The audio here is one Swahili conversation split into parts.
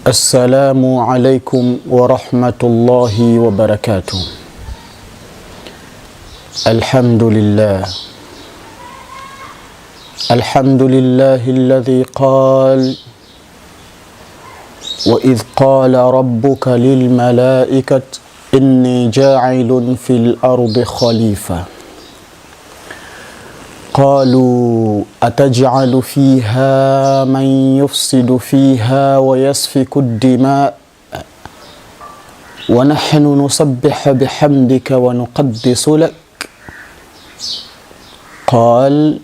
السلام عليكم ورحمة الله وبركاته. الحمد لله الذي قال: وإذ قال ربك للملائكة إني جاعل في الأرض خليفة قالوا أتجعل فيها من يفسد فيها ويسفك الدماء ونحن نسبح بحمدك ونقدس لك قال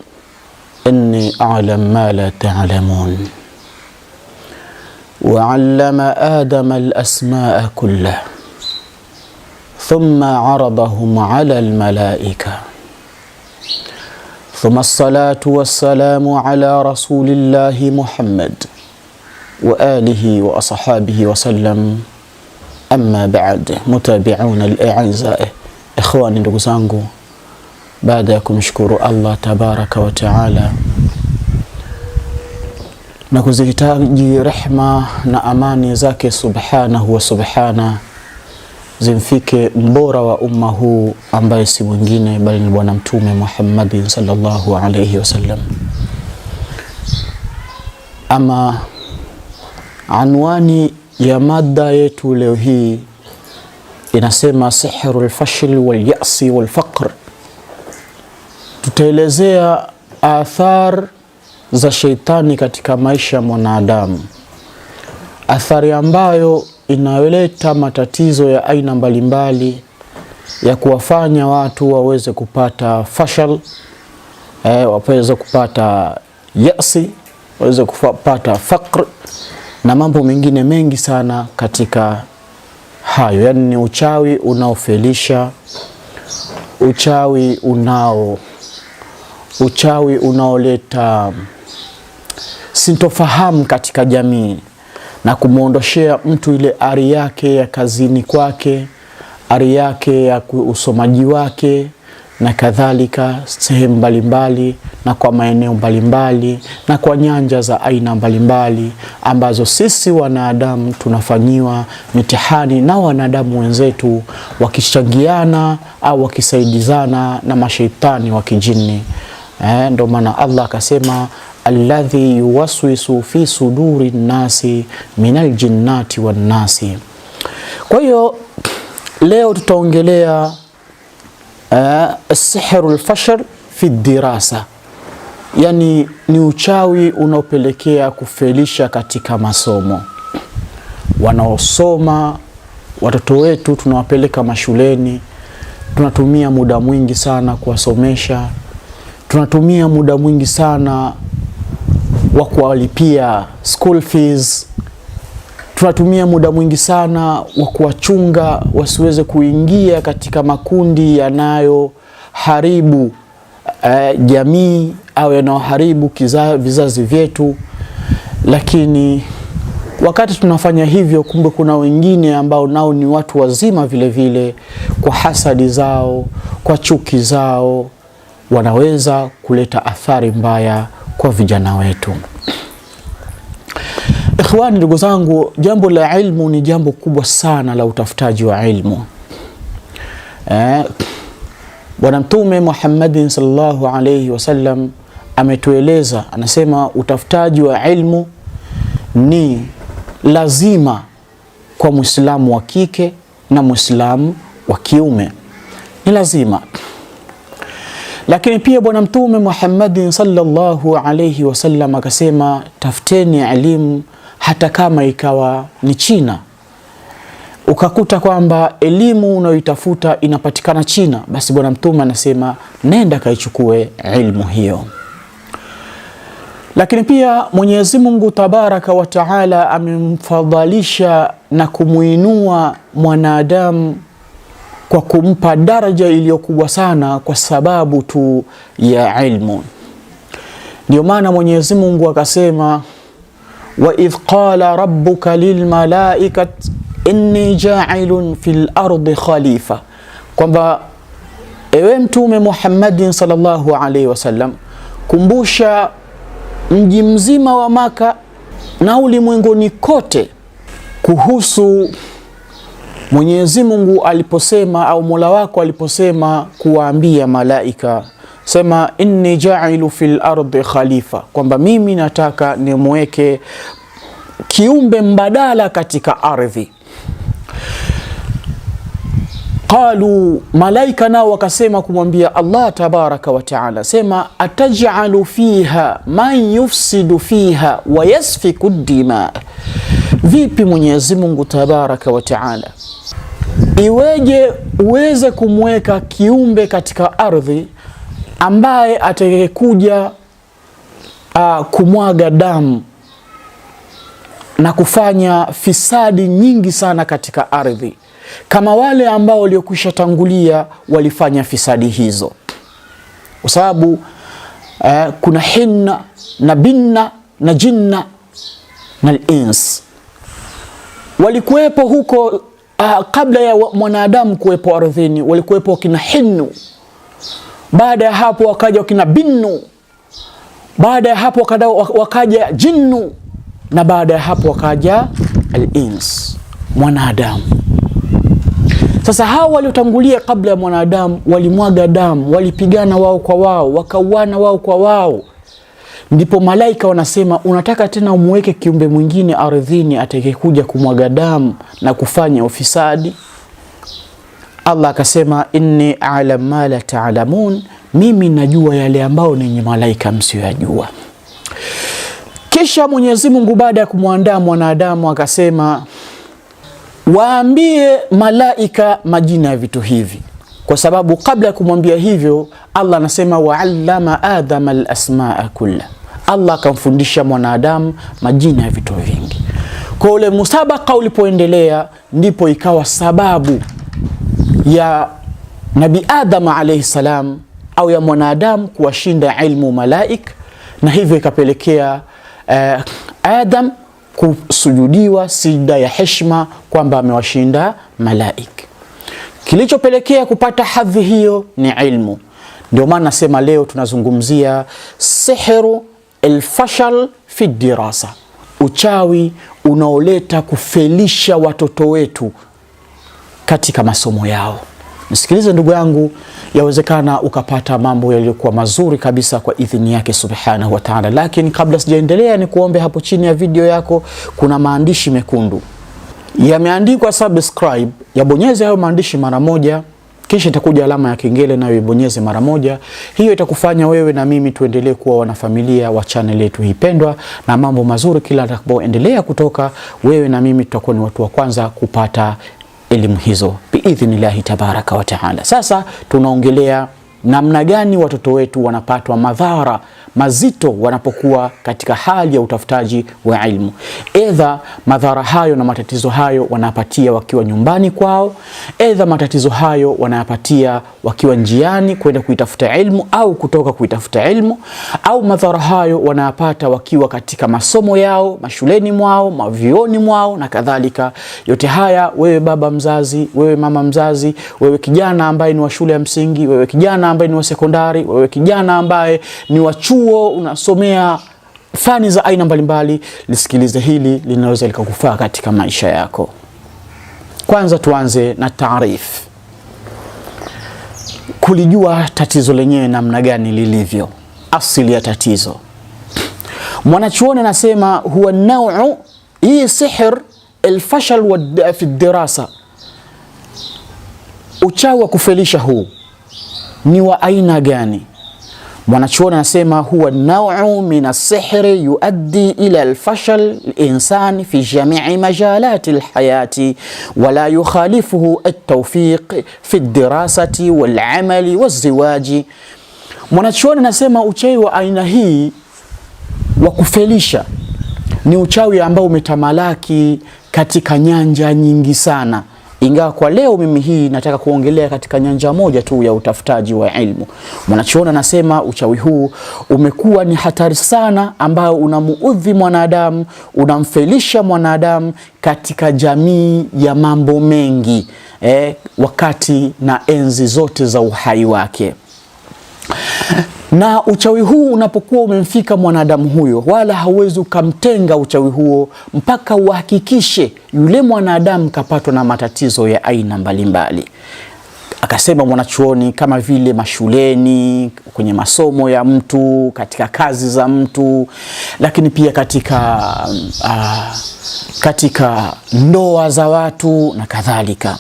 إني أعلم ما لا تعلمون وعلم آدم الأسماء كلها ثم عرضهم على الملائكة ثم الصلاة والسلام على رسول الله محمد وآله وأصحابه وسلم. أما بعد، متابعون الأعزاء، إخواني ndugu zangu, baada ya kumshukuru Allah tabaraka wa taala na kuzihitaji rehma na amani zake subhanahu wa subhana zimfike mbora wa umma huu ambaye si mwingine bali ni bwana mtume Muhammad sallallahu alayhi wasallam. Ama anwani ya mada yetu leo hii inasema sihrul fashil wal ya'si wal faqr. Tutaelezea athar za sheitani katika maisha ya mwanadamu, athari ambayo inayoleta matatizo ya aina mbalimbali ya kuwafanya watu waweze kupata fashal, waweze kupata yasi, waweze kupata faqr na mambo mengine mengi sana katika hayo. Yani ni uchawi unaofelisha, uchawi unaoleta sintofahamu katika jamii na kumuondoshea mtu ile ari yake ya kazini kwake, ari yake ya usomaji wake na kadhalika, sehemu mbalimbali na kwa maeneo mbalimbali na kwa nyanja za aina mbalimbali ambazo sisi wanadamu tunafanyiwa mitihani na wanadamu wenzetu wakichangiana au wakisaidizana na mashaitani wa kijini. Ndio maana Allah akasema alladhi yuwaswisu fi suduri nasi minal jinnati wan nasi. Kwa hiyo leo tutaongelea sihrul fashil fi dirasa, yani ni uchawi unaopelekea kufelisha katika masomo. Wanaosoma watoto wetu tunawapeleka mashuleni, tunatumia muda mwingi sana kuwasomesha, tunatumia muda mwingi sana wa kuwalipia school fees, tunatumia muda mwingi sana wa kuwachunga wasiweze kuingia katika makundi yanayoharibu jamii au yanayoharibu vizazi vyetu. Lakini wakati tunafanya hivyo, kumbe kuna wengine ambao nao ni watu wazima vile vile, kwa hasadi zao, kwa chuki zao, wanaweza kuleta athari mbaya kwa vijana wetu. Ikhwani, ndugu zangu, jambo la ilmu ni jambo kubwa sana la utafutaji wa ilmu. Bwana Mtume Muhammad sallallahu alayhi wasallam ametueleza, anasema utafutaji wa ilmu ni lazima kwa Muislamu wa kike na Muislamu wa kiume, ni lazima. Lakini pia Bwana Mtume Muhammad sallallahu alayhi wasallam akasema, tafuteni elimu hata kama ikawa ni China. Ukakuta kwamba elimu unayoitafuta inapatikana China, basi Bwana Mtume anasema nenda kaichukue ilmu hiyo. Lakini pia Mwenyezi Mungu tabaraka wa taala amemfadhalisha na kumuinua mwanadamu kwa kumpa daraja iliyokubwa sana kwa sababu tu ya ilmu. Ndio maana Mwenyezi Mungu akasema, wa idh qala rabbuka lilmalaikati inni ja'ilun fil ardi khalifa, kwamba ewe Mtume Muhammad sallallahu alaihi wasallam, kumbusha mji mzima wa Maka na ulimwenguni kote kuhusu Mwenyezi Mungu aliposema, au Mola wako aliposema kuwaambia malaika, sema inni ja'ilu fil ardi khalifa, kwamba mimi nataka nimweke kiumbe mbadala katika ardhi. Qalu, malaika nao wakasema kumwambia Allah tabaraka wa taala, sema ataj'alu fiha man yufsidu fiha wa yasfiku dima. Vipi Mwenyezi Mungu tabaraka wa taala, iweje uweze kumweka kiumbe katika ardhi ambaye atakayekuja kumwaga damu na kufanya fisadi nyingi sana katika ardhi, kama wale ambao waliokwisha tangulia walifanya fisadi hizo? Kwa sababu kuna hinna na binna na jinna na ins walikuwepo huko kabla ya mwanadamu kuwepo ardhini. Walikuwepo kina hinnu, baada ya hapo wakaja kina binnu, baada ya hapo wakaja jinnu, na baada ya hapo wakaja al-ins, mwanadamu. Sasa hawa waliotangulia kabla ya mwanadamu walimwaga damu, walipigana wao kwa wao, wakauana wao kwa wao. Ndipo malaika wanasema, unataka tena umweke kiumbe mwingine ardhini atakayekuja kumwaga damu na kufanya ufisadi? Allah akasema, inni a'lam ma la ta'lamun, mimi najua yale ambao ninyi malaika msiyojua. Kisha Mwenyezi Mungu baada ya kumwandaa mwanadamu akasema, waambie malaika majina ya vitu hivi, kwa sababu kabla ya kumwambia hivyo Allah anasema wa'allama Adama al-asmaa kulla. Allah akamfundisha mwanadamu majina ya vitu vingi. Kwa ule musabaka ulipoendelea, ndipo ikawa sababu ya Nabi Adam alayhi salam au ya mwanadamu kuwashinda ilmu malaik, na hivyo ikapelekea Adam kusujudiwa sijda ya heshima kwamba amewashinda malaik. Kilichopelekea kupata hadhi hiyo ni ilmu. Ndio maana nasema leo tunazungumzia sihru al-fashal fi dirasa, uchawi unaoleta kufelisha watoto wetu katika masomo yao. Nisikilize ndugu yangu, yawezekana ukapata mambo yaliyokuwa mazuri kabisa kwa idhini yake subhanahu wa ta'ala. Lakini kabla sijaendelea, ni kuombe hapo chini ya video yako kuna maandishi mekundu yameandikwa subscribe, yabonyeze hayo maandishi mara moja, kisha itakuja alama ya kengele nayo ibonyeze mara moja. Hiyo itakufanya wewe na mimi tuendelee kuwa wanafamilia wa channel yetu hii pendwa, na mambo mazuri kila atakapoendelea kutoka, wewe na mimi tutakuwa ni watu wa kwanza kupata elimu hizo biidhnillahi tabaraka wa taala. Sasa tunaongelea namna gani watoto wetu wanapatwa madhara mazito wanapokuwa katika hali ya utafutaji wa ilmu. Edha madhara hayo na matatizo hayo wanapatia wakiwa nyumbani kwao, edha matatizo hayo wanayapatia wakiwa njiani kwenda kuitafuta ilmu au kutoka kuitafuta ilmu, au madhara hayo wanayapata wakiwa katika masomo yao, mashuleni mwao, mavioni mwao na kadhalika. Yote haya, wewe baba mzazi, wewe mama mzazi, wewe kijana ambaye ni wa shule ya msingi, wewe kijana ambaye ni wa sekondari, wewe kijana ambaye ni wa chuo unasomea fani za aina mbalimbali, lisikilize hili, linaweza likakufaa katika maisha yako. Kwanza tuanze na taarif, kulijua tatizo lenyewe namna gani lilivyo, asili ya tatizo. Mwanachuoni anasema huwa nau'u, hii sihr al-fashal fi dirasa, uchawi wa kufelisha huu ni wa aina gani? Mwanachuoni anasema huwa nau'u min as-sihri yuaddi ila al-fashal al-insani fi jami'i majalati al-hayati wa la yukhalifuhu at-tawfiq fi ad-dirasati wal-amali waz-ziwaji. Mwanachuoni anasema uchawi wa aina hii wa kufelisha ni uchawi ambao umetamalaki katika nyanja nyingi sana, ingawa kwa leo mimi hii nataka kuongelea katika nyanja moja tu ya utafutaji wa ilmu. Mwanachuoni anasema uchawi huu umekuwa ni hatari sana, ambao unamuudhi mwanadamu, unamfelisha mwanadamu katika jamii ya mambo mengi wakati na enzi zote za uhai wake. Na uchawi huu unapokuwa umemfika mwanadamu huyo, wala hauwezi ukamtenga uchawi huo mpaka uhakikishe yule mwanadamu kapatwa na matatizo ya aina mbalimbali. Akasema mwanachuoni, kama vile mashuleni, kwenye masomo ya mtu, katika kazi za mtu, lakini pia katika ndoa za watu na kadhalika.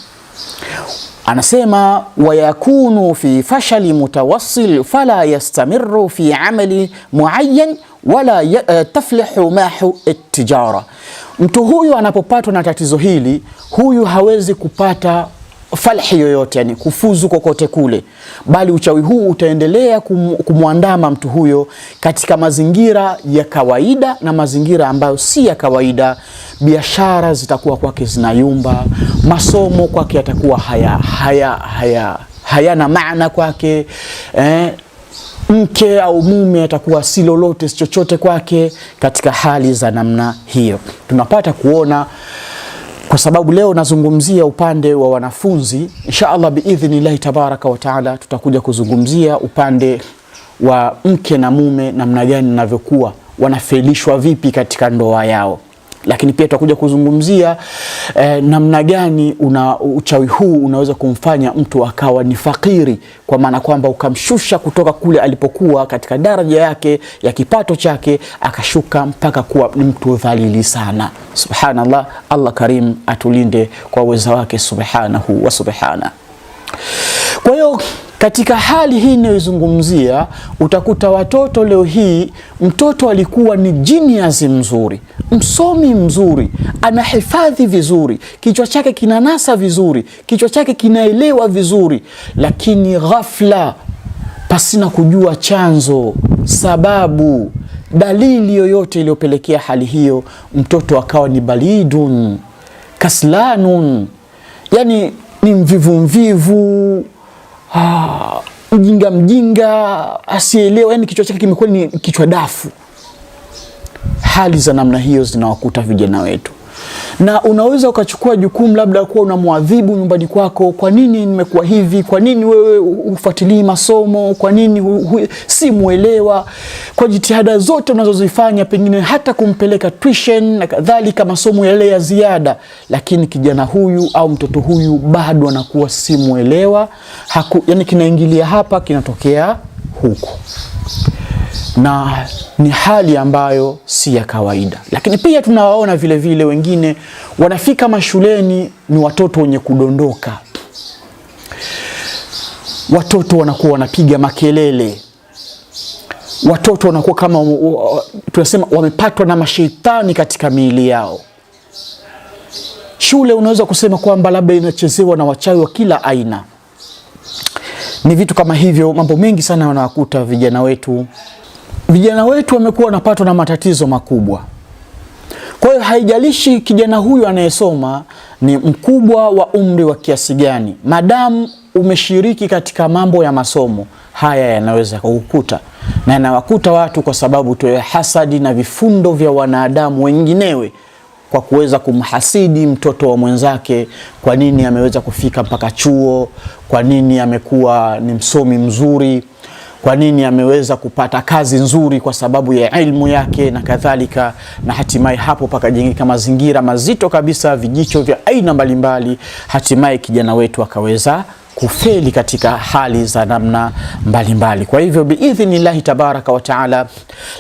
Anasema wayakunu fi fashali mutawassil fala yastamiru fi amali muayyan wala taflihu mahu at-tijara. Mtu huyu anapopatwa na tatizo hili, huyu hawezi kupata falhi yoyote, yani kufuzu kokote kule, bali uchawi huu utaendelea kumwandama mtu huyo katika mazingira ya kawaida na mazingira ambayo si ya kawaida. Biashara zitakuwa kwake zinayumba, masomo kwake yatakuwa hayana maana kwake, mke au mume atakuwa si lolote si chochote kwake. Katika hali za namna hiyo tunapata kuona, kwa sababu leo nazungumzia upande wa wanafunzi, inshallah biidhnillahi tabaraka wa taala tutakuja kuzungumzia upande wa mke na mume, namna gani wanavyokuwa wanafelishwa vipi katika ndoa yao. Lakini pia tutakuja kuzungumzia namna gani uchawi huu unaweza kumfanya mtu akawa ni fakiri, kwa maana kwamba ukamshusha kutoka kule alipokuwa katika daraja yake ya kipato chake, akashuka mpaka kuwa ni mtu dhalili sana. Subhanallah, Allah Karim atulinde kwa uwezo wake subhanahu wa subhana. Kwa hiyo katika hali hii ninayozungumzia, utakuta watoto leo hii, mtoto alikuwa ni genius mzuri, msomi mzuri, anahifadhi vizuri, kichwa chake kinanasa vizuri, kichwa chake kinaelewa vizuri, lakini ghafla, pasina kujua chanzo, sababu, dalili yoyote iliyopelekea hali hiyo, mtoto akawa ni balidun kaslanun, yani ni mvivu, mjinga, asielewa, yani kichwa chake kimekuwa ni kichwa dafu. Hali za namna hiyo zinawakuta vijana wetu, na unaweza ukachukua jukumu labda kuwa unamwadhibu nyumbani kwako, kwa nini nimekuwa hivi, kwa nini wewe ufuatilii masomo, kwa nini si muelewa, kwa jitihada zote unazozifanya, pengine hata kumpeleka tuition na kadhalika, masomo yale ya ziada, lakini kijana huyu au mtoto huyu bado anakuwa si muelewa, yani kinaingilia hapa kinatokea huku, na ni hali ambayo si ya kawaida. Lakini pia tunawaona vile vile wengine wanafika mashuleni ni watoto wenye kudondoka, watoto wanakuwa wanapiga makelele, watoto wanakuwa kama tunasema wamepatwa na mashaitani katika miili yao. Shule unaweza kusema kwamba labda inachezewa na wachawi wa kila aina. Ni vitu kama hivyo, mambo mengi sana wanawakuta vijana wetu. Vijana wetu wamekuwa wanapatwa na matatizo makubwa. Kwa hiyo haijalishi kijana huyu anayesoma ni mkubwa wa umri wa kiasi gani, madamu umeshiriki katika mambo ya masomo, haya yanaweza kukukuta, na yanawakuta watu kwa sababu tu ya hasadi na vifundo vya wanadamu wenginewe, kwa kuweza kumhasidi mtoto wa mwenzake, kwa nini ameweza kufika mpaka chuo, kwa nini amekuwa ni msomi mzuri, kwa nini ameweza kupata kazi nzuri kwa sababu ya elimu yake na kadhalika, na hatimaye hapo pakajengeka mazingira mazito kabisa, vijicho vya aina mbalimbali, hatimaye kijana wetu akaweza kufeli katika hali za namna mbalimbali. Kwa hivyo biidhnillahi tabaraka wa taala,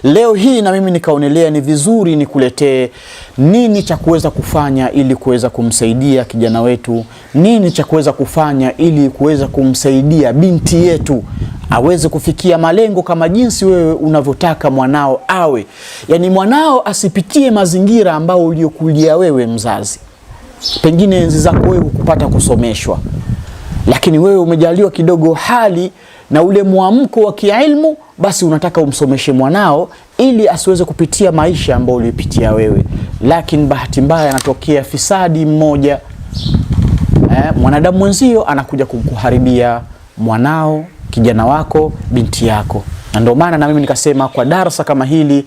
leo hii na mimi nikaonelea ni vizuri nikuletee nini cha kuweza kufanya ili kuweza kumsaidia kijana wetu, nini cha kuweza kufanya ili kuweza kumsaidia binti yetu aweze kufikia malengo kama jinsi wewe unavyotaka mwanao awe. Yani mwanao asipitie mazingira ambao uliokulia wewe mzazi. Pengine enzi zako wewe kupata kusomeshwa, lakini wewe umejaliwa kidogo hali na ule muamko wa kiilmu, basi unataka umsomeshe mwanao ili asiweze kupitia maisha ambayo ulipitia wewe. Lakini bahati mbaya anatokea fisadi mmoja, mwanadamu mwenzio anakuja kukuharibia mwanao, kijana wako, binti yako. Na ndio maana na mimi nikasema kwa darasa kama hili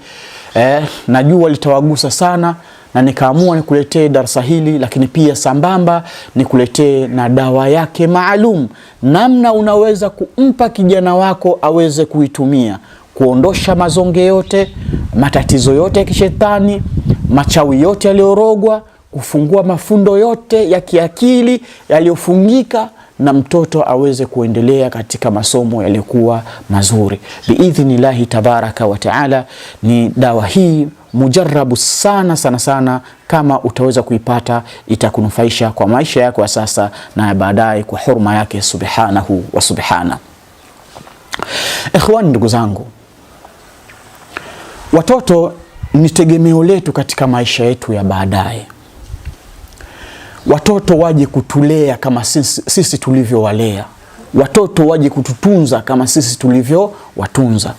najua litawagusa sana, na nikaamua nikuletee darasa hili, lakini pia sambamba nikuletee na dawa yake maalum, namna unaweza kumpa kijana wako aweze kuitumia kuondosha mazonge yote, matatizo yote ya kishetani, machawi yote yaliyorogwa, kufungua mafundo yote ya kiakili yaliyofungika, na mtoto aweze kuendelea katika masomo yaliyokuwa mazuri biidhnillahi tabaraka wa taala. Ni dawa hii mujarabu sana sana sana, kama utaweza kuipata itakunufaisha kwa maisha yako ya sasa na baadaye kwa hurma yake subhanahu wa subhana. Ikhwani, ndugu zangu, watoto ni tegemeo letu katika maisha yetu ya baadaye. Watoto waje kutulea kama sisi tulivyowalea. Watoto waje kututunza kama sisi tulivyowatunza.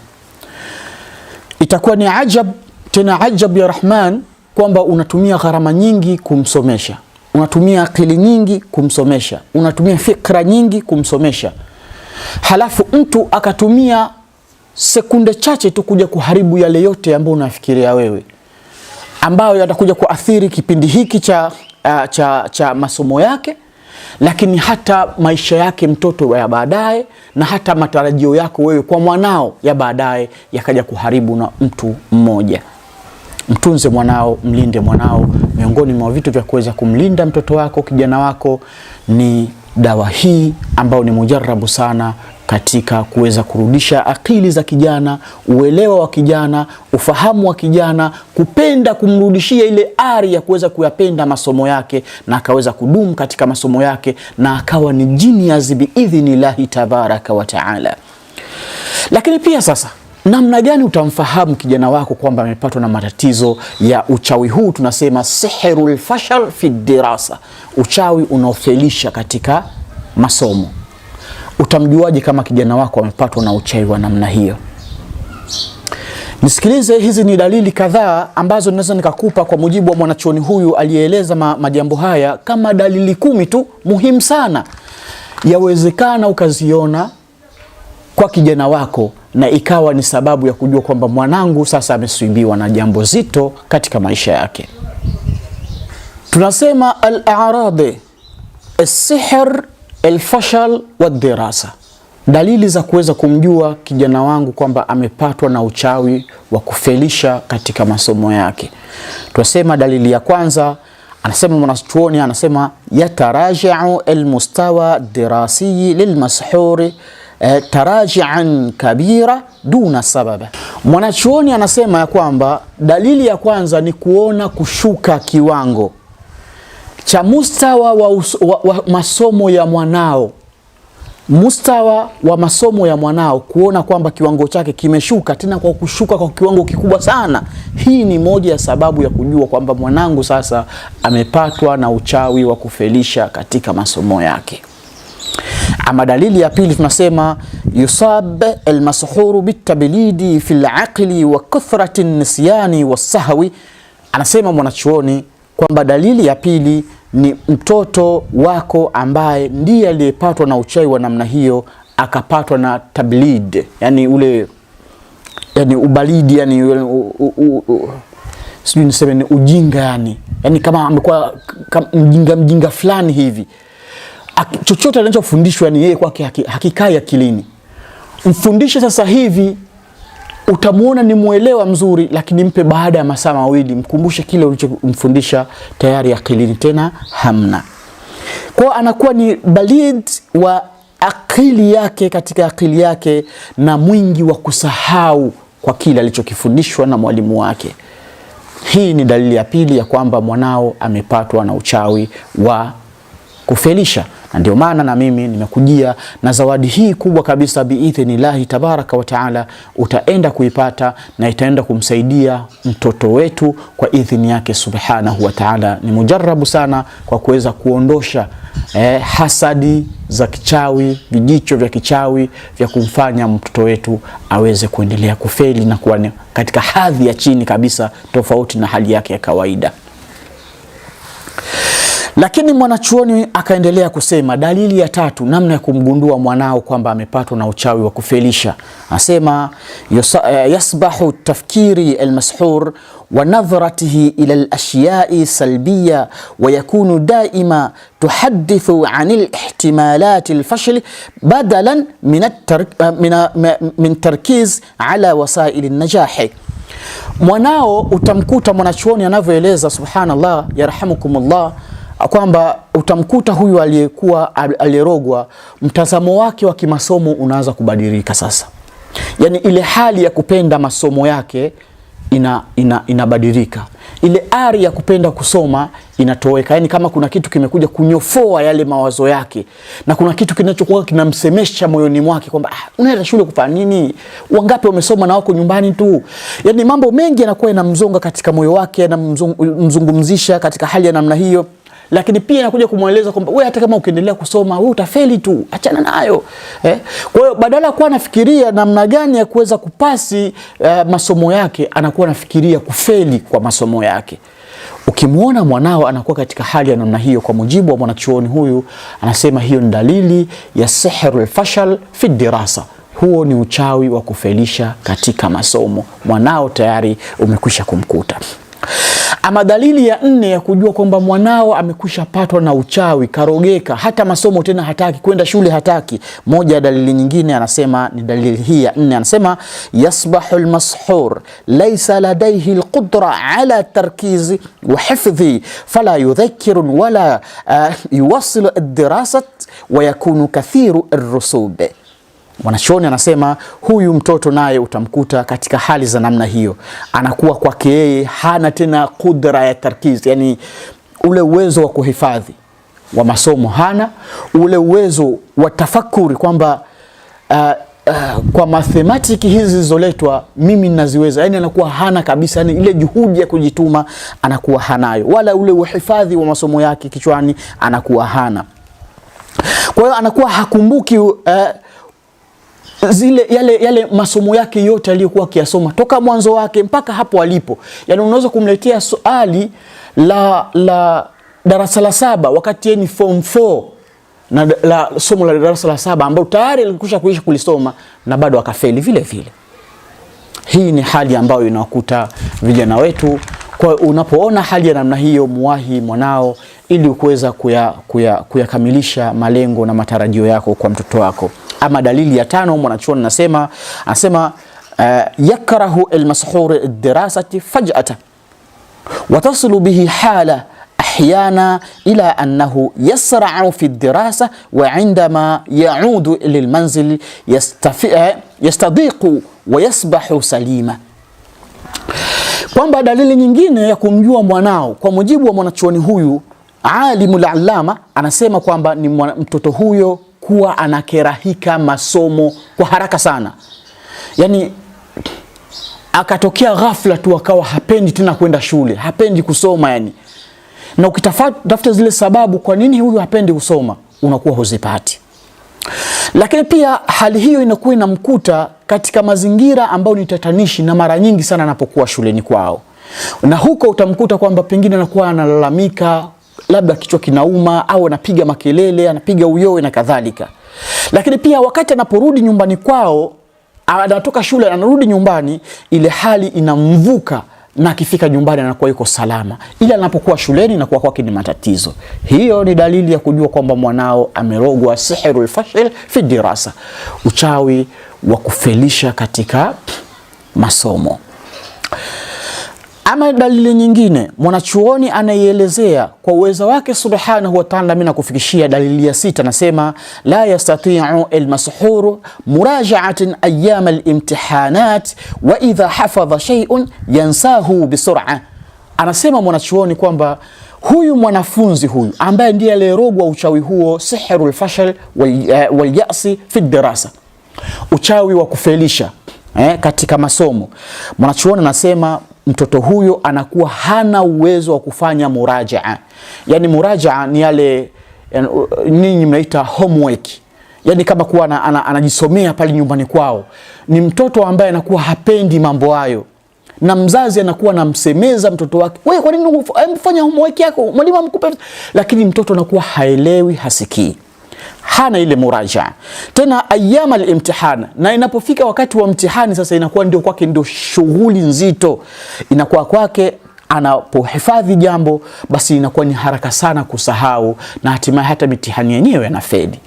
Itakuwa ni ajab, tena ajab ya Rahman, kwamba unatumia gharama nyingi kumsomesha, unatumia akili nyingi kumsomesha, unatumia fikra nyingi kumsomesha, halafu mtu akatumia sekunde chache tu kuja kuharibu yale yote ambayo unafikiria wewe, ambayo yatakuja kuathiri kipindi hiki cha masomo yake, lakini hata maisha yake mtoto ya baadaye, na hata matarajio yako wewe kwa mwanao ya baadaye yakaja kuharibu na mtu mmoja. Mtunze mwanao, mlinde mwanao. Miongoni mwa vitu vya kuweza kumlinda mtoto wako, kijana wako, ni dawa hii ambayo ni mujarabu sana katika kuweza kurudisha akili za kijana, uelewa wa kijana, ufahamu wa kijana, kupenda kumrudishia ile ari ya kuweza kuyapenda masomo yake, na akaweza kudumu katika masomo yake, na akawa ni genius biidhnillahi tabaraka wa taala. Lakini pia sasa, namna gani utamfahamu kijana wako kwamba amepatwa na matatizo ya uchawi huu? Tunasema sihrul fashal fi dirasa, uchawi unaofelisha katika masomo. Utamjuaje kama kijana wako amepatwa na uchawi wa namna hiyo? Nisikilize, hizi ni dalili kadhaa ambazo naweza nikakupa kwa mujibu wa mwanachuoni huyu aliyeeleza majambo haya, kama dalili 10 tu muhimu sana. Yawezekana ukaziona kwa kijana wako na ikawa ni sababu ya kujua kwamba mwanangu sasa amesuibiwa na jambo zito katika maisha yake. Tunasema al-a'rad, as-sihr, al-fashal wa dirasa. Dalili za kuweza kumjua kijana wangu kwamba amepatwa na uchawi wa kufelisha katika masomo yake. Tunasema dalili ya kwanza, anasema mwanachuoni, anasema yataraja'u al-mustawa dirasi lilmashhuri taraji'an kabira duna sababa. Mwanachuoni anasema ya kwamba dalili ya kwanza ni kuona kushuka kiwango cha mustawa wa masomo ya mwanao. Mustawa wa masomo ya mwanao, kuona kwamba kiwango chake kimeshuka, tena kwa kushuka kwa kiwango kikubwa sana. Hii ni moja ya sababu ya kujua kwamba mwanangu sasa amepatwa na uchawi wa kufelisha katika masomo yake. Ama dalili ya pili tunasema yusab almashhuru bitablidi fil aqli wa kathrati nisyani wasahwi. Anasema mwanachuoni kwamba dalili ya pili ni mtoto wako ambaye ndiye aliyepatwa na uchawi wa namna hiyo, akapatwa na tablid, yani ubalidi, yani sijui niseme ni ujinga, yani kama amekuwa mjinga fulani hivi. Chochote anachofundishwa ni yeye kwake hakikai akilini. Mfundishe sasa hivi, utamuona ni muelewa mzuri, lakini mpe baada ya masaa mawili, mkumbushe kile ulichomfundisha, tayari akilini tena hamna. Kwa anakuwa ni balid wa akili yake, katika akili yake, na mwingi wa kusahau kwa kile alichokifundishwa na mwalimu wake. Hii ni dalili ya pili ya kwamba mwanao amepatwa na uchawi wa kufelisha. Na ndio maana na mimi nimekujia na zawadi hii kubwa kabisa biidhnillahi tabaraka wa taala. Utaenda kuipata na itaenda kumsaidia mtoto wetu kwa idhini yake subhanahu wa taala. Ni mujarabu sana kwa kuweza kuondosha hasadi za kichawi, vijicho vya kichawi vya kumfanya mtoto wetu aweze kuendelea kufeli na kuwa katika hadhi ya chini kabisa, tofauti na hali yake ya kawaida. Lakini mwanachuoni akaendelea kusema dalili ya tatu, namna ya kumgundua mwanao kwamba amepatwa na uchawi wa kufelisha. Anasema yasbahu tafkiri almashhur wa nadhratihi ila alashya'i salbiya wa yakunu daima tuhaddithu an alihtimalat alfashl badalan min tarkiz ala wasail alnajah. Mwanao utamkuta, mwanachuoni anavyoeleza, subhanallah yarhamukumullah, kwamba utamkuta huyu aliyerogwa mtazamo wake wa kimasomo unaanza kubadilika sasa. Yani ile hali ya kupenda masomo yake inabadilika. Ile ari ya kupenda kusoma inatoweka. Yani kama kuna kitu kimekuja kunyofoa yale mawazo yake, na kuna kitu kinachokuwa kinamsemesha moyoni mwake kwamba unaenda shule kufanya nini? Wangapi wamesoma na wako nyumbani tu? Yani mambo mengi yanakuwa yanamzonga katika moyo wake, yanamzungumzisha katika hali ya namna hiyo. Lakini pia inakuja kumweleza kwamba wewe hata kama ukiendelea kusoma wewe utafeli tu, achana nayo. Kwa hiyo badala kuwa anafikiria namna gani ya kuweza kupasi masomo yake, anakuwa anafikiria kufeli kwa masomo yake. Ukimwona mwanao anakuwa katika hali ya namna hiyo, kwa mujibu wa mwanachuoni huyu, anasema hiyo ni dalili ya sihrul fashal fi dirasa. Huo ni uchawi wa kufelisha katika masomo. Mwanao tayari umekwisha kumkuta. Ama dalili ya nne ya kujua kwamba mwanao amekwisha patwa na uchawi, karogeka, hata masomo tena hataki, kwenda shule hataki. Moja ya dalili nyingine, anasema ni dalili hii ya nne, anasema yasbahu almashhur laysa ladayhi alqudra ala tarkiz wa hifdhi fala yudhakkir wala yuwasil ad-dirasat wa yakunu kathiru ar-rusub. Mwanachuoni anasema huyu mtoto naye utamkuta katika hali za namna hiyo, anakuwa kwake yeye hana tena kudra ya tarkiz, yani ule uwezo wa kuhifadhi wa masomo hana, ule uwezo wa tafakuri kwamba kwa mathematiki hizi zilizoletwa mimi ninaziweza, yani anakuwa hana kabisa, yani ile juhudi ya kujituma anakuwa hanayo, wala ule uhifadhi wa masomo yake kichwani anakuwa hana. Kwa hiyo anakuwa hakumbuki yale masomo yake yote aliyokuwa akiyasoma toka mwanzo wake mpaka hapo alipo. Yani unaweza kumletea swali la darasa la 7 wakati yeye ni form 4 na la somo la darasa la 7 ambao tayari alikwisha kuisha kulisoma na bado akafeli vile vile. Hii ni hali ambayo inawakuta vijana wetu. Kwa unapoona hali ya namna hiyo, muwahi mwanao ili ukuweza kuyakamilisha malengo na matarajio yako kwa mtoto wako. Ama dalili ya tano, mwanachuoni anasema yakrahu almashhur ad-dirasati faj'atan wa taslu bihi hala ahyana ila annahu yasra'u fi ad-dirasa wa 'indama ya'udu lilmanzil yastadiqu wa yasbahu salima. Kwamba dalili nyingine ya kumjua mwanao, kwa mujibu wa mwanachuoni huyu alimul allama, anasema kwamba ni mtoto huyo kuwa anakerahika masomo kwa haraka sana. Yani akatokea ghafla tu akawa hapendi tena kwenda shule, hapendi kusoma yani. Na ukitafuta zile sababu kwa nini huyu hapendi kusoma, unakuwa huzipati. Lakini pia hali hiyo inakuwa inamkuta katika mazingira ambayo ni tatanishi, na mara nyingi sana anapokuwa shuleni kwao. Na huko utamkuta kwamba pengine anakuwa analalamika, labda kichwa kinauma, au anapiga makelele, anapiga uyowe na kadhalika. Lakini pia wakati anaporudi nyumbani kwao, anatoka shule anarudi nyumbani, ile hali inamvuka, na akifika nyumbani anakuwa yuko salama. Ila anapokuwa shuleni inakuwa kwake ni matatizo. Hiyo ni dalili ya kujua kwamba mwanao amerogwa sihrul fashil fi dirasa, uchawi wa kufelisha katika masomo. Ama dalili nyingine, mwanachuoni anaielezea kwa uwezo wake subhanahu wa ta'ala. Mimi nakufikishia dalili ya 6, nasema la yastati'u almashhur muraja'atan ayyam alimtihanat wa idha hafadha shay'un yansahu bisur'a. Anasema mwanachuoni kwamba huyu mwanafunzi huyu ambaye ndiye aliyerogwa uchawi huo sihrul fashal wal ya'si fi dirasa, uchawi wa kufelisha katika masomo, mwanachuoni anasema mtoto huyo anakuwa hana uwezo wa kufanya murajaa. Yani murajaa ni yale ninyi mnaita homework. Yani kama kuwa anajisomea pale nyumbani kwao. Ni mtoto ambaye anakuwa hapendi mambo hayo. na mzazi anakuwa anamsemeza mtoto wake, wewe kwa nini umfanya homework yako, mwalimu amkupe? Lakini mtoto anakuwa haelewi, hasikii, hana ile muraja. Tena ayyama al-imtihan, na inapofika wakati wa mtihani sasa inakuwa ndio kwake ndio shughuli nzito, inakuwa kwake anapohifadhi jambo basi inakuwa ni haraka sana kusahau, na hatimaye hata mitihani yenyewe anafeli.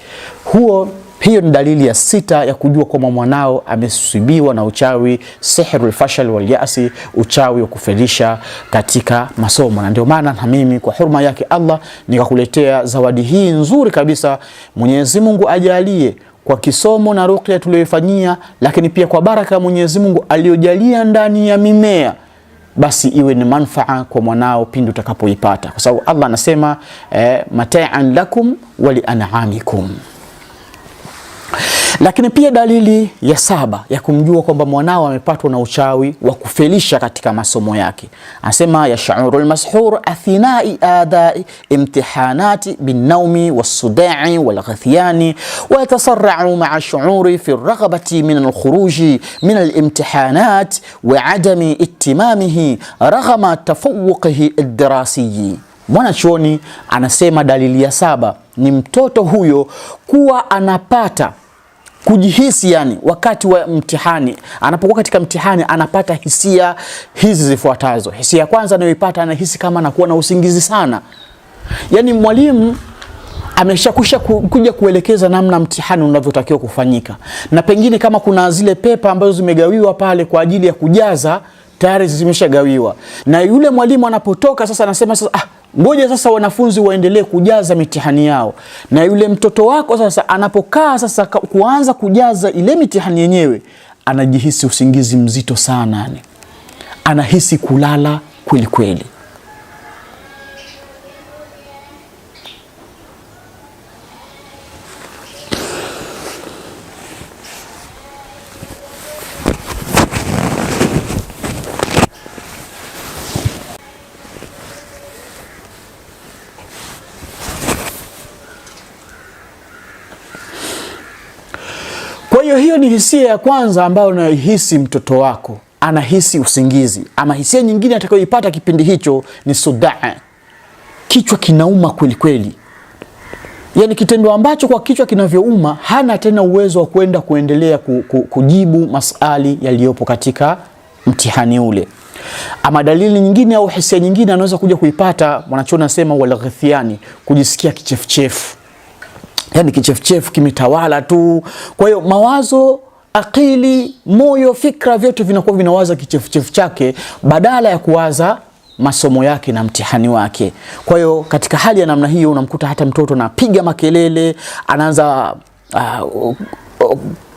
Hiyo ni dalili ya 6 ya kujua kwamba mwanao amesibiwa na uchawi, sihrul fashal wal ya'si, uchawi wa kufelisha katika masomo. Na ndio maana na mimi kwa huruma yake Allah nikakuletea zawadi hii nzuri kabisa. Mwenyezi Mungu ajalie kwa kisomo na ruqya tuliyofanyia, lakini pia kwa baraka ya Mwenyezi Mungu aliyojalia ndani ya mimea, basi iwe ni manfaa kwa mwanao pindi utakapoipata, kwa sababu Allah anasema mata'an lakum wa li an'amikum. Lakini pia dalili ya 7 ya kumjua kwamba mwanao amepatwa na uchawi wa kufelisha katika masomo yake, anasema yash'uru al-mashhur athnai adai imtihanati bin-nawmi was-suda'i wal-ghathiyani wa yatasarra'u ma'a shu'uri fi ar-raghabati min al-khuruji min al-imtihanat wa 'adami ittimamihi raghama tafawuqihi ad-dirasiyyi. Mwanachuoni anasema dalili ya 7 ni mtoto huyo kuwa anapata kujihisi, yani wakati wa mtihani, anapokuwa katika mtihani anapata hisia hizi zifuatazo. Hisia ya kwanza anayoipata, anahisi kama anakuwa na usingizi sana. Yani mwalimu ameshakusha kuja kuelekeza namna mtihani unavyotakiwa kufanyika, na pengine kama kuna zile pepa ambazo zimegawiwa pale kwa ajili ya kujaza tayari zimeshagawiwa, na yule mwalimu anapotoka sasa anasema sasa ngoja sasa wanafunzi waendelee kujaza mitihani yao. Na yule mtoto wako sasa anapokaa sasa kuanza kujaza ile mitihani yenyewe, anajihisi usingizi mzito sana, anahisi kulala kweli kweli. Kwa hiyo ni hisia ya kwanza ambayo unahisi mtoto wako anahisi usingizi. Ama hisia nyingine atakayoipata kipindi hicho ni sudaa, kichwa kinauma kweli kweli. Yani kitendo ambacho kwa kichwa kinavyouma hana tena uwezo wa kuendelea kujibu maswali yaliyopo katika mtihani ule. Ama dalili nyingine au hisia nyingine anaweza kuja kuipata, mwanachuoni anasema wal-ghathiani, kujisikia kichefuchefu. Yani kichefuchefu kimetawala tu. Kwa hiyo mawazo, akili, moyo, fikra vyote vinakuwa vinawaza kichefuchefu chake badala ya kuwaza masomo yake na mtihani wake. Kwa hiyo katika hali ya namna hiyo unamkuta hata mtoto anapiga makelele, anaanza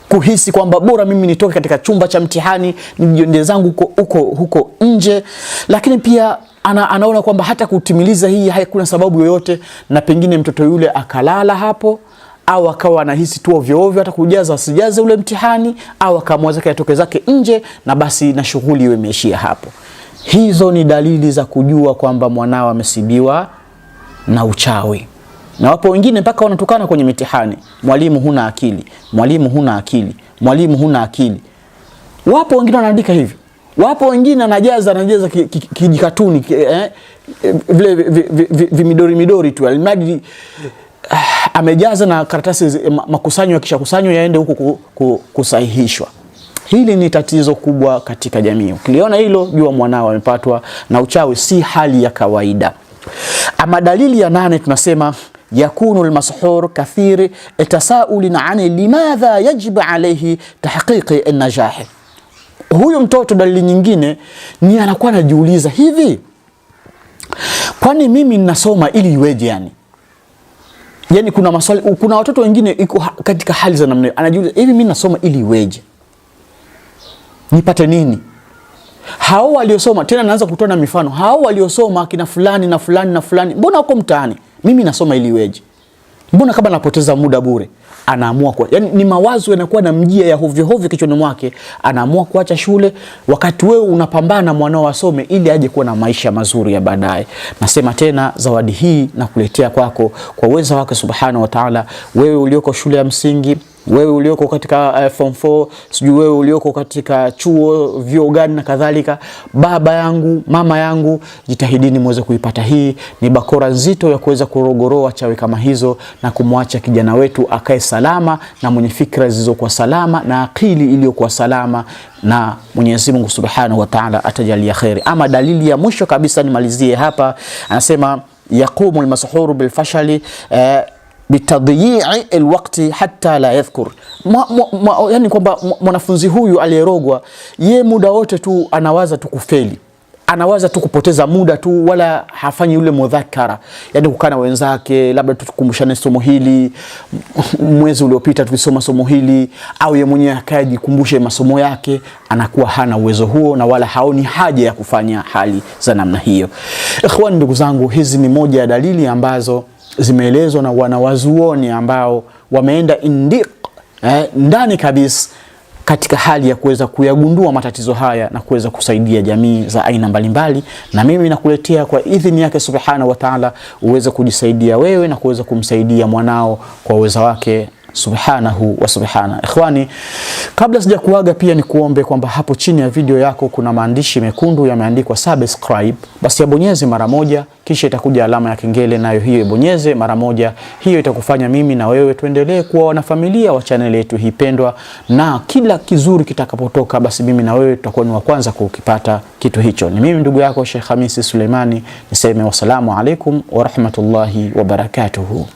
kuhisi kwamba bora mimi nitoke katika chumba cha mtihani nijiende zangu huko nje. Lakini pia anaona kwamba hata kutimiliza hii hakuna sababu yoyote, na pengine mtoto yule akalala hapo, au akawa anahisi tu ovyo ovyo hata kujaza asijaze ule mtihani, au akaamua zake atoke zake nje na basi na shughuli iwe imeishia hapo. Hizo ni dalili za kujua kwamba mwanao amesibiwa na uchawi. Na wapo wengine mpaka wanatukana kwenye mitihani, mwalimu huna akili, mwalimu huna akili, mwalimu huna akili. Wapo wengine wanaandika hivyo. Wapo wengine anajaza kijikatuni vile vimidori tu, alimradi amejaza na karatasi makusanyo yakishakusanywa yaende huko kusahihishwa. Hili ni tatizo kubwa katika jamii. Ukiliona hilo jua mwanao amepatwa na uchawi, si hali ya kawaida. Ama dalili ya 8 tunasema yakunu al-mashhur kathir tasaulin an limadha yajib alayhi tahqiqi an-najah. Huyo mtoto dalili nyingine ni anakuwa anajiuliza, hivi kwani mimi ninasoma ili iweje? Yani kuna maswali, kuna watoto wengine iko katika hali za namna hiyo, anajiuliza hivi mimi nasoma ili iweje, nipate nini? Hao waliosoma, tena naanza kutoa na mifano, hao waliosoma kina fulani na fulani na fulani, mbona wako mtaani, mimi nasoma ili iweje? Mbona kama napoteza muda bure? Anaamua kwa, yani ni mawazo yanakuwa na mjia ya hovyo hovyo kichwani mwake, anaamua kuacha shule wakati wewe unapambana mwanao asome ili aje kuwa na maisha mazuri ya baadaye. Nasema tena zawadi hii na kuletea kwako kwa uwezo wake Subhanahu wa Ta'ala, wewe ulioko shule ya msingi, wewe ulioko katika form 4, sijui wewe ulioko katika chuo, vyuo gani na kadhalika, baba yangu, mama yangu, jitahidini muweze kuipata. Hii ni bakora nzito ya kuweza kurogoroa chawi kama hizo na kumwacha kijana wetu akae salama na mwenye fikra zilizokuwa salama na akili iliyokuwa salama, na Mwenyezi Mungu Subhanahu wa Ta'ala atajalia khairi. Ama dalili ya mwisho kabisa nimalizie hapa, anasema yaqumu al-mashhur bil fashali bitadyi'i alwaqti hatta la yadhkur. Yani kwamba mwanafunzi huyu aliyerogwa, ye muda wote tu anawaza tu kufeli, anawaza tu kupoteza muda tu, wala hafanyi ule mudhakara, yani kukana wenzake, labda tukumbushane somo hili, mwezi uliopita tulisoma somo hili, au ye mwenyewe akajikumbushe masomo yake. Anakuwa hana uwezo huo na wala haoni haja ya kufanya hali za namna hiyo. Ikhwan, ndugu zangu, hizi ni moja ya dalili ambazo zimeelezwa na wanawazuoni ambao wameenda ndani kabisa katika hali ya kuweza kuyagundua matatizo haya na kuweza kusaidia jamii za aina mbalimbali. Na mimi nakuletea kwa idhini yake Subhanahu wa Ta'ala uweze kujisaidia wewe na kuweza kumsaidia mwanao kwa uwezo wake Subhanahu wa Subhana. Ikhwani, kabla sija kuaga, pia ni kuombe kwamba hapo chini ya video yako kuna maandishi mekundu yameandikwa subscribe, basi yabonyeze mara moja, kisha itakuja alama ya kengele, nayo hiyo ibonyeze mara moja. Hiyo itakufanya mimi na wewe tuendelee kuwa wanafamilia wa channel yetu hii pendwa, na kila kizuri kitakapotoka, basi mimi na wewe tutakuwa ni wa kwanza kukipata kitu hicho. Ni mimi ndugu yako Sheikh Hamisi Suleimani, niseme wasalamu alaikum wa rahmatullahi wa barakatuhu.